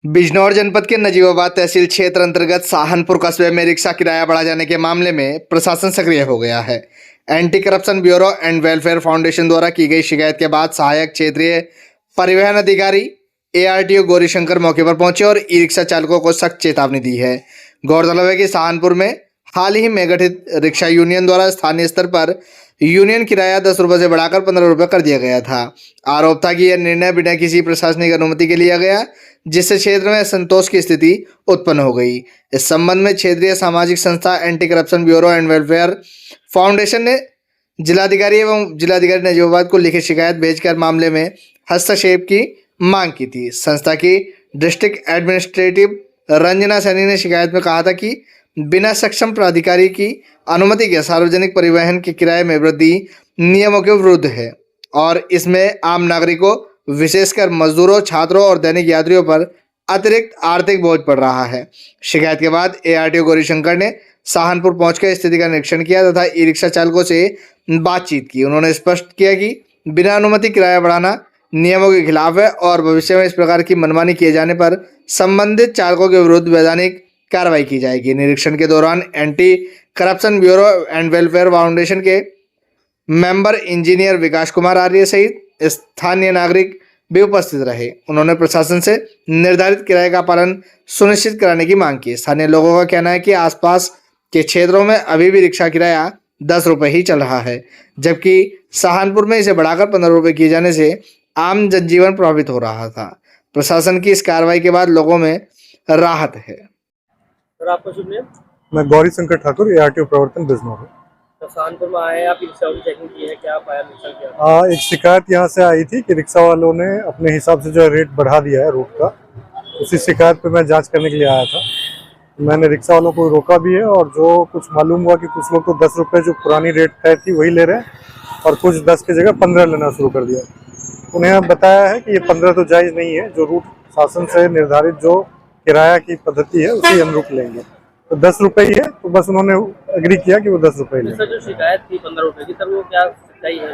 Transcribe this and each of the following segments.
बिजनौर जनपद के नजीबाबाद तहसील क्षेत्र अंतर्गत साहनपुर कस्बे में रिक्शा किराया बढ़ा जाने के मामले में प्रशासन सक्रिय हो गया है। Anti corruption bureau and welfare foundation द्वारा की गई शिकायत के बाद सहायक क्षेत्रीय परिवहन अधिकारी ARTO गौरीशंकर मौके पर पहुंचे और ई रिक्शा चालकों को सख्त चेतावनी दी है। गौरतलब है कि सहारनपुर में हाल ही में गठित रिक्शा यूनियन द्वारा स्थानीय स्तर पर यूनियन किराया 10 रुपये से बढ़ाकर 15 रुपये कर दिया गया था। आरोप था कि यह निर्णय बिना किसी प्रशासनिक अनुमति के लिया गया, जिससे क्षेत्र में असंतोष की स्थिति उत्पन्न हो गई। इस संबंध में क्षेत्रीय सामाजिक संस्था anti corruption bureau and welfare foundation ने जिलाधिकारी नजीबाबाद को लिखित शिकायत भेजकर मामले में हस्तक्षेप की मांग की थी। संस्था की डिस्ट्रिक्ट एडमिनिस्ट्रेटिव रंजना सैनी ने शिकायत में कहा था कि बिना सक्षम प्राधिकारी की अनुमति के सार्वजनिक परिवहन के किराए में वृद्धि नियमों के विरुद्ध है और इसमें आम नागरिकों, विशेषकर मजदूरों, छात्रों और दैनिक यात्रियों पर अतिरिक्त आर्थिक बोझ पड़ रहा है। शिकायत के बाद ARTO गौरीशंकर ने सहारनपुर पहुंचकर स्थिति का निरीक्षण किया तथा ई रिक्शा चालकों से बातचीत की। उन्होंने स्पष्ट किया कि बिना अनुमति किराया बढ़ाना नियमों के खिलाफ है और भविष्य में इस प्रकार की मनमानी किए जाने पर संबंधित चालकों के विरुद्ध वैधानिक कार्रवाई की जाएगी। निरीक्षण के दौरान anti corruption bureau and welfare foundation के मेंबर इंजीनियर विकास कुमार आर्य सहित स्थानीय नागरिक भी उपस्थित रहे। उन्होंने प्रशासन से निर्धारित किराए का पालन सुनिश्चित कराने की मांग की। स्थानीय लोगों का कहना है कि आसपास के क्षेत्रों में अभी भी रिक्शा किराया 10 रुपये ही चल रहा है, जबकि सहारनपुर में इसे बढ़ाकर 15 रुपये किए जाने से आम जनजीवन प्रभावित हो रहा था। प्रशासन की इस कार्रवाई के बाद लोगों में राहत है। सर, आपका शुभ नाम? मैं गौरीशंकर ठाकुर, ARTO प्रवर्तन बिजनौर। तो सहारनपुर में आए, आप रिक्शा की चेकिंग की है, क्या पाया निरीक्षण किया? एक शिकायत यहाँ से आई थी कि रिक्शा वालों ने अपने हिसाब से जो है रेट बढ़ा दिया है रूट का। उसी शिकायत पे मैं जांच करने के लिए आया था। मैंने रिक्शा वालों को रोका भी है और जो कुछ मालूम हुआ कि कुछ लोग तो 10 रुपये जो पुरानी रेट तय थी वही ले रहे हैं और कुछ 10 की जगह 15 लेना शुरू कर दिया। उन्हें बताया है कि ये 15 तो जायज़ नहीं है, जो रूट शासन से निर्धारित जो किराया की पद्धति है उसी अनुरूप लेंगे। तो 10 रुपये ही है, तो बस उन्होंने एग्री किया कि वो 10 रुपये लें। सर, जो शिकायत थी 15 रुपये की, सर वो क्या सच्चाई है?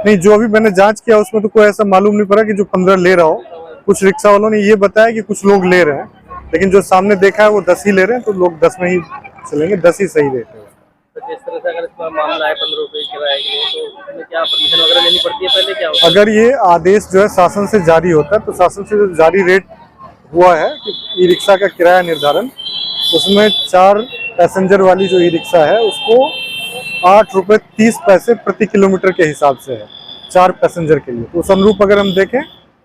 नहीं, जो अभी मैंने जांच किया उसमें तो कोई ऐसा मालूम नहीं पड़ा कि जो 15 ले रहा हो। कुछ रिक्शा वालों ने ये बताया कि कुछ लोग ले रहे हैं, लेकिन जो सामने देखा है वो 10 ही ले रहे हैं, तो लोग 10 में ही चलेंगे, 10 ही सही रेट है। तो जिस तरह से अगर इसका मामला है 15 रुपये किराए के लिए, तो उसमें क्या परमिशन वगैरह लेनी पड़ती है पहले, क्या होता है? अगर ये आदेश जो है शासन से जारी होता है, तो शासन से जो जारी रेट हुआ है कि ई रिक्शा का किराया निर्धारण, उसमें 4 पैसेंजर वाली जो ई रिक्शा है उसको 8 रुपये 30 पैसे प्रति किलोमीटर के हिसाब से है 4 पैसेंजर के लिए। तो उस अनुरूप अगर हम देखें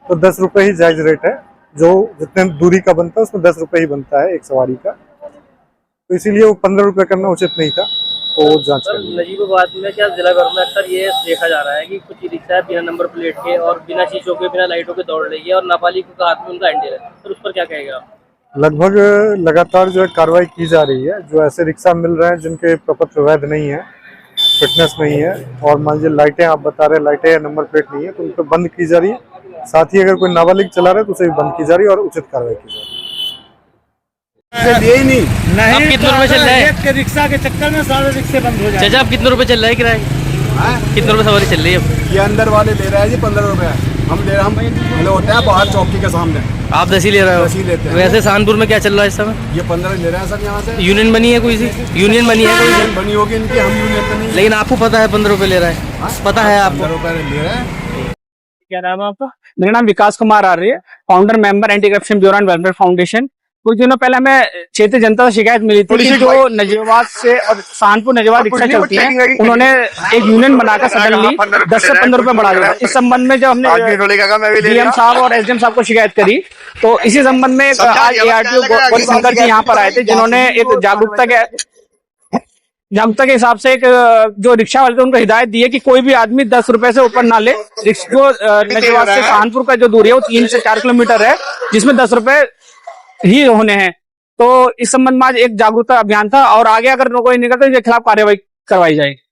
तो 10 रुपये ही जायज रेट है। जो जितने दूरी का बनता है उसमें 10 रुपये ही बनता है एक सवारी का, तो इसीलिए वो 15 रुपये करना उचित नहीं था। तो जांच कर नजीबाबाद में क्या जिला भर में अक्सर ये देखा जा रहा है कि कुछ ई रिक्शा बिना नंबर प्लेट के और बिना शीशों के, बिना लाइटों के दौड़ रही है और नाबालिग के हाथ में उनका हैंडल है, तो उस पर क्या कहेगा आप? लगभग लगातार जो है कार्रवाई की जा रही है। जो ऐसे रिक्शा मिल रहे हैं जिनके प्रपत्र वैध नहीं है, फिटनेस नहीं है, और मान लीजिए लाइटें आप बता रहे हैं लाइटें या नंबर प्लेट नहीं है, तो उन पर बंद की जा रही है। साथ ही अगर कोई नाबालिग चला रहा है तो उसे भी बंद की जा रही है और उचित कार्रवाई की जा रही है। ये नहीं आप कितने रुपए चल रहे हैं? रिक्शा के चक्कर में सारे रिक्शे बंद हो जाए। चाचा, आप कितने रुपए चल रहे हैं किराए? कितने रुपए सवारी चल रही है अब? ये अंदर वाले ले रहे हैं जी 15 रुपए, हम ले रहे हम खड़े होते हैं बाहर चौकी के सामने, आप 10 ही ले रहे हो? 10 ही लेते हैं। वैसे सहारनपुर में क्या चल रहा है इस समय? ये 15 ले रहे हैं सर। यहाँ से यूनियन बनी है कोई सी? यूनियन बनी है कोई सी? यूनियन बनी होगी इनकी, हम यूनियन तो नहीं। लेकिन आपको पता है 15 रुपए ले रहा है? पता है आपको? 15 रुपए ले रहे हैं। क्या नाम है आपका? मेरा नाम विकास कुमार आर्य है, founder member anti corruption bureau and welfare foundation. कुछ दिनों पहले हमें क्षेत्रीय जनता से शिकायत मिली थी कि जो नजीबाबाद से और सहारनपुर नजीबाबाद रिक्शा चलती है, उन्होंने एक यूनियन बनाकर सडनली 10 से 15 रुपए बढ़ा दिया। इस संबंध में जब हमने DM साहब और SDM साहब को शिकायत करी, तो इसी संबंध में आज ARTO गौरीशंकर जी यहाँ पर आए थे, जिन्होंने एक जागरूकता के हिसाब से एक जो रिक्शा वाले थे उनको हिदायत दी है कि कोई भी आदमी 10 रुपए से ऊपर ना ले। जो नजीबाबाद से सहारनपुर का जो दूरी है वो 3 से 4 किलोमीटर है, जिसमें 10 रुपए ही होने हैं। तो इस संबंध में आज एक जागरूकता अभियान था और आगे अगर कोई नहीं करता तो इसके खिलाफ कार्रवाई करवाई जाएगी।